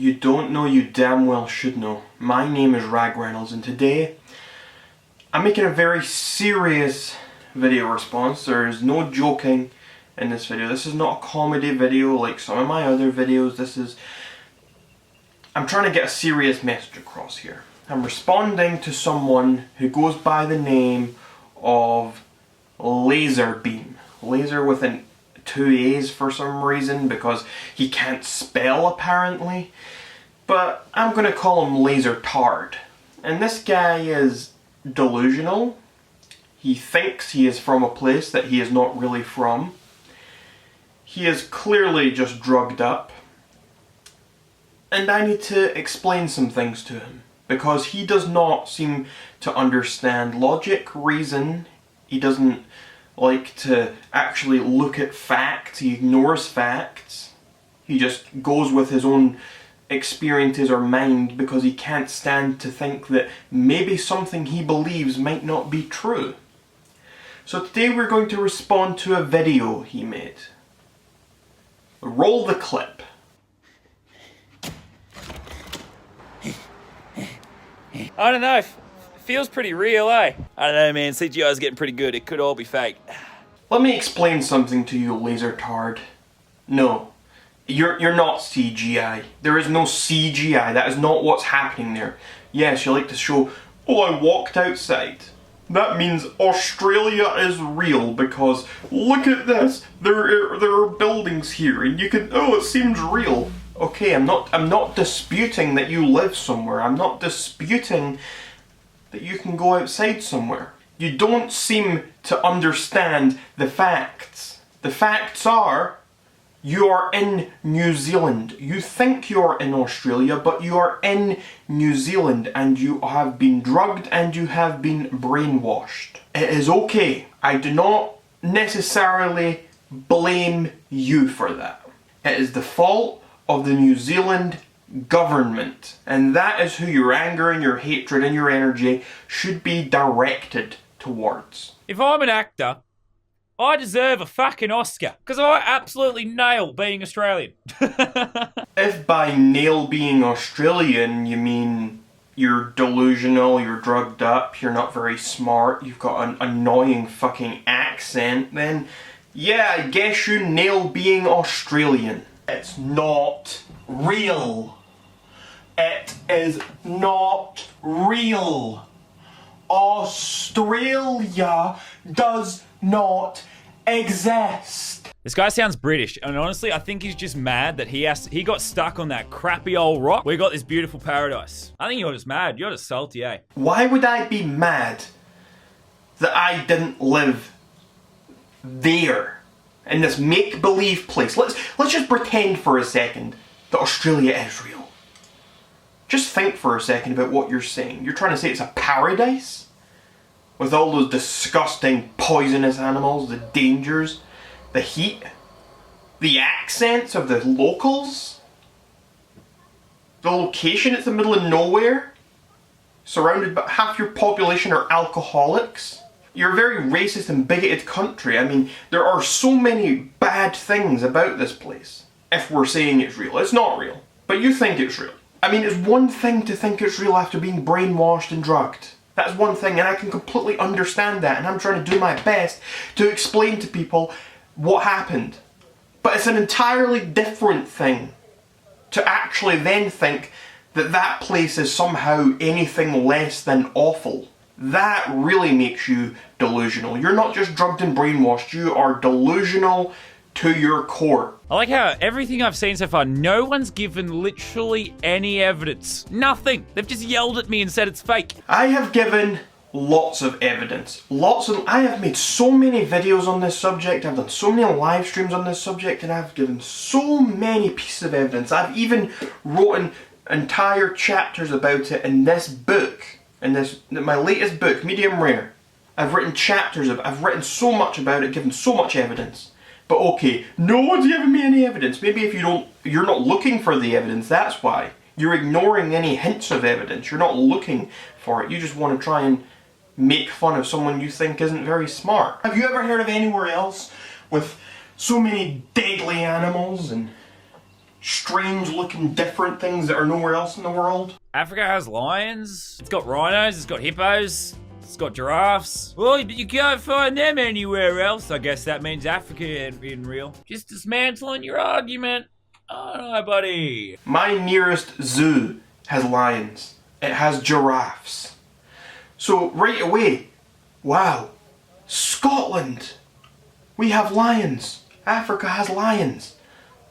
you don't know, you damn well should know. My name is Rag Reynolds, and today I'm making a very serious video response. There is no joking in this video. This is not a comedy video like some of my other videos. I'm trying to get a serious message across here. I'm responding to someone who goes by the name of LazarBeam. Laser with two A's for some reason, because he can't spell apparently. But I'm gonna call him LazarTard. And this guy is delusional. He thinks he is from a place that he is not really from. He is clearly just drugged up. And I need to explain some things to him, because he does not seem to understand logic, reason. He doesn't like to actually look at facts. He ignores facts. He just goes with his own experiences or mind because he can't stand to think that maybe something he believes might not be true. So today we're going to respond to a video he made. Roll the clip. I don't know, feels pretty real, eh? I don't know, man, CGI's getting pretty good. It could all be fake. Let me explain something to you, LazarTard. No, you're not CGI. There is no CGI. That is not what's happening there. Yes, you like to show, oh, I walked outside. That means Australia is real because look at this. There are buildings here, and you can, oh, it seems real. Okay, I'm not disputing that you live somewhere. I'm not disputing that you can go outside somewhere. You don't seem to understand the facts. The facts are, you are in New Zealand. You think you are in Australia, but you are in New Zealand, and you have been drugged and you have been brainwashed. It is okay. I do not necessarily blame you for that. It is the fault of the New Zealand government, and that is who your anger and your hatred and your energy should be directed towards. If I'm an actor, I deserve a fucking Oscar, because I absolutely nail being Australian. If by nail being Australian you mean you're delusional, you're drugged up, you're not very smart, you've got an annoying fucking accent, then yeah, I guess you nail being Australian. It's not real. It is not real. Australia does not exist. This guy sounds British, and honestly, I think he's just mad that he got stuck on that crappy old rock. We got this beautiful paradise. I think you're just mad. You're just salty, eh? Why would I be mad that I didn't live there? In this make-believe place. Let's just pretend for a second that Australia is real. Just think for a second about what you're saying. You're trying to say it's a paradise? With all those disgusting poisonous animals, the dangers, the heat, the accents of the locals, the location, it's the middle of nowhere, surrounded by half your population are alcoholics. You're a very racist and bigoted country. I mean, there are so many bad things about this place. If we're saying it's real. It's not real. But you think it's real. I mean, it's one thing to think it's real after being brainwashed and drugged. That's one thing, and I can completely understand that, and I'm trying to do my best to explain to people what happened. But it's an entirely different thing to actually then think that that place is somehow anything less than awful. That really makes you delusional. You're not just drugged and brainwashed, you are delusional to your core. I like how everything I've seen so far, no one's given literally any evidence. Nothing. They've just yelled at me and said it's fake. I have given lots of evidence. I have made so many videos on this subject, I've done so many live streams on this subject, and I've given so many pieces of evidence. I've even written entire chapters about it in this book. In my latest book, Medium Rare, I've written chapters of it. I've written so much about it, given so much evidence. But okay, no one's given me any evidence. Maybe if you're not looking for the evidence, that's why. You're ignoring any hints of evidence. You're not looking for it. You just want to try and make fun of someone you think isn't very smart. Have you ever heard of anywhere else with so many deadly animals and strange looking different things that are nowhere else in the world? Africa has lions. It's got rhinos. It's got hippos. It's got giraffes. Well, you can't find them anywhere else. I guess that means Africa ain't real. Just dismantling your argument. Oh, no, buddy. My nearest zoo has lions. It has giraffes. So right away, wow, Scotland, we have lions. Africa has lions.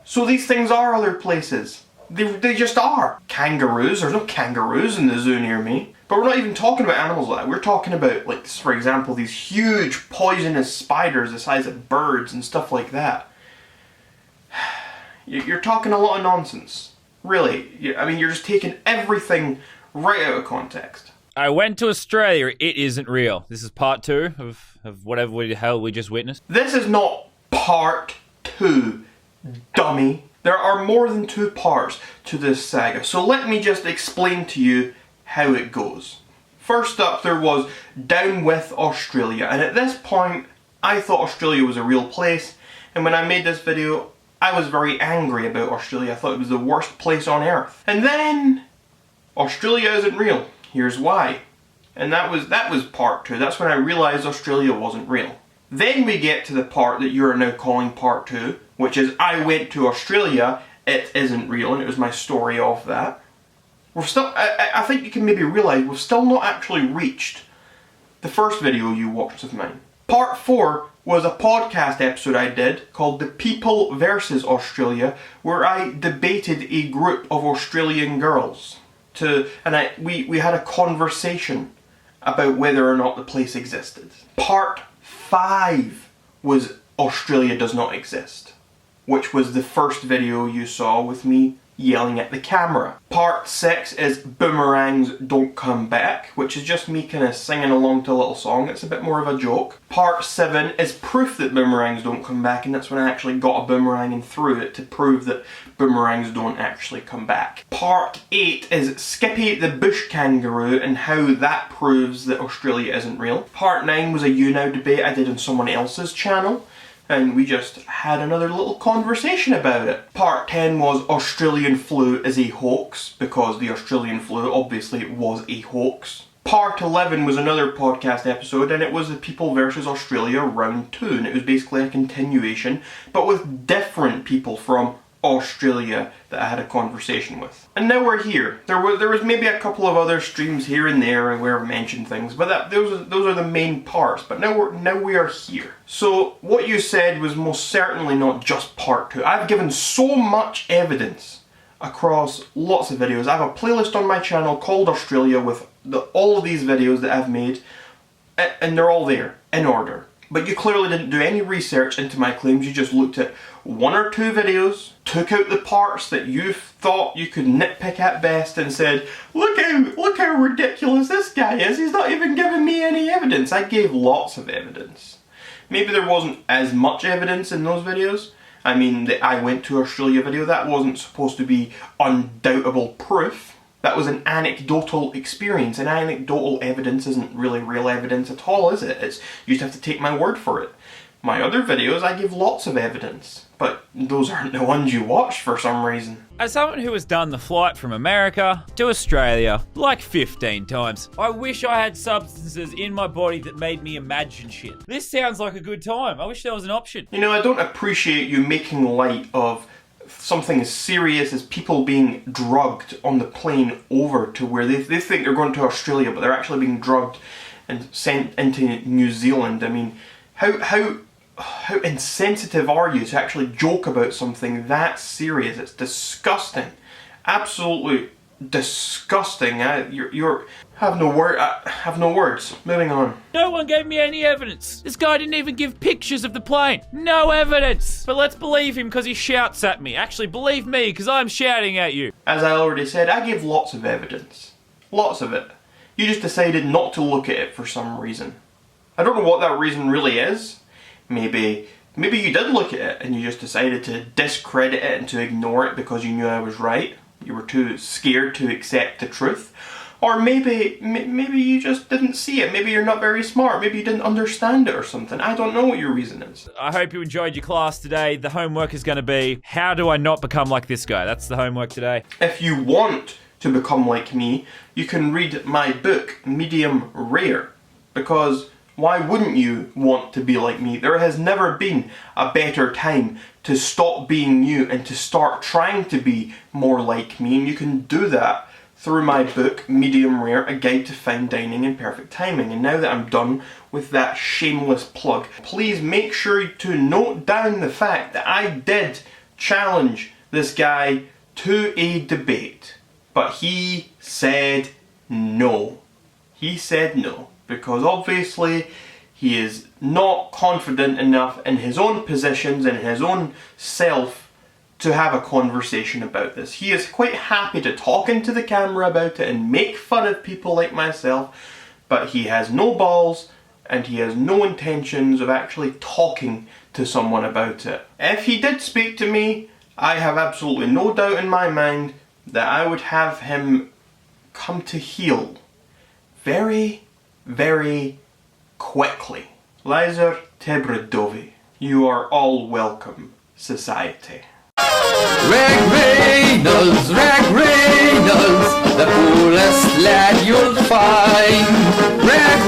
So these things are other places. They just are. Kangaroos, there's no kangaroos in the zoo near me. But we're not even talking about animals like that. We're talking about, like, for example, these huge poisonous spiders the size of birds and stuff like that. You're talking a lot of nonsense. Really. I mean, you're just taking everything right out of context. I went to Australia. It isn't real. This is part 2 of whatever the hell we just witnessed. This is not part 2, dummy. There are more than 2 parts to this saga, so let me just explain to you how it goes. First up, there was Down with Australia, and at this point, I thought Australia was a real place, and when I made this video, I was very angry about Australia. I thought it was the worst place on earth. And then, Australia isn't real. Here's why. And that was part 2. That's when I realised Australia wasn't real. Then we get to the part that you are now calling part 2, which is I went to Australia, it isn't real, and it was my story of that. We're still, I think you can maybe realise we've still not actually reached the first video you watched of mine. Part 4 was a podcast episode I did called The People versus Australia, where I debated a group of Australian girls. We had a conversation about whether or not the place existed. Part 5 was Australia does not exist, which was the first video you saw with me yelling at the camera. Part 6 is Boomerangs Don't Come Back, which is just me kind of singing along to a little song. It's a bit more of a joke. Part 7 is proof that boomerangs don't come back, and that's when I actually got a boomerang and threw it to prove that boomerangs don't actually come back. Part 8 is Skippy the bush kangaroo and how that proves that Australia isn't real. Part 9 was a You Now debate I did on someone else's channel, and we just had another little conversation about it. Part 10 was Australian flu is a hoax, because the Australian flu obviously was a hoax. Part 11 was another podcast episode, and it was The People versus Australia round 2, and it was basically a continuation, but with different people from Australia that I had a conversation with. And now we're here. There was maybe a couple of other streams here and there where I've mentioned things, but those are the main parts. But now we are here. So what you said was most certainly not just part 2. I've given so much evidence across lots of videos. I have a playlist on my channel called Australia with all of these videos that I've made, and they're all there in order. But you clearly didn't do any research into my claims. You just looked at 1 or 2 videos, took out the parts that you thought you could nitpick at best, and said, look how ridiculous this guy is. He's not even giving me any evidence. I gave lots of evidence. Maybe there wasn't as much evidence in those videos. I mean, the I went to Australia video, that wasn't supposed to be undoubtable proof. That was an anecdotal experience, and anecdotal evidence isn't really real evidence at all, is it? You just have to take my word for it. My other videos, I give lots of evidence, but those aren't the ones you watch for some reason. As someone who has done the flight from America to Australia like 15 times, I wish I had substances in my body that made me imagine shit. This sounds like a good time. I wish there was an option. You know, I don't appreciate you making light of something as serious as people being drugged on the plane over to where they think they're going to Australia, but they're actually being drugged and sent into New Zealand. I mean, how insensitive are you to actually joke about something that serious? It's disgusting. Absolutely disgusting. I have no words. Moving on. No one gave me any evidence. This guy didn't even give pictures of the plane. No evidence. But let's believe him because he shouts at me. Actually, believe me because I'm shouting at you. As I already said, I gave lots of evidence. Lots of it. You just decided not to look at it for some reason. I don't know what that reason really is. Maybe you did look at it and you just decided to discredit it and to ignore it because you knew I was right. You were too scared to accept the truth. Or maybe you just didn't see it. Maybe you're not very smart. Maybe you didn't understand it or something. I don't know what your reason is. I hope you enjoyed your class today. The homework is going to be, how do I not become like this guy? That's the homework today. If you want to become like me, you can read my book, Medium Rare. Because why wouldn't you want to be like me? There has never been a better time to stop being you and to start trying to be more like me. And you can do that through my book, Medium Rare, A Guide to Fine Dining and Perfect Timing. And now that I'm done with that shameless plug, please make sure to note down the fact that I did challenge this guy to a debate. But he said no. He said no. Because obviously he is not confident enough in his own positions and his own self to have a conversation about this. He is quite happy to talk into the camera about it and make fun of people like myself, but he has no balls and he has no intentions of actually talking to someone about it. If he did speak to me, I have absolutely no doubt in my mind that I would have him come to heel very, very quickly. Lazar Tebredovi, you are all welcome, society. Rag Reynolds, the coolest lad you'll find. Rag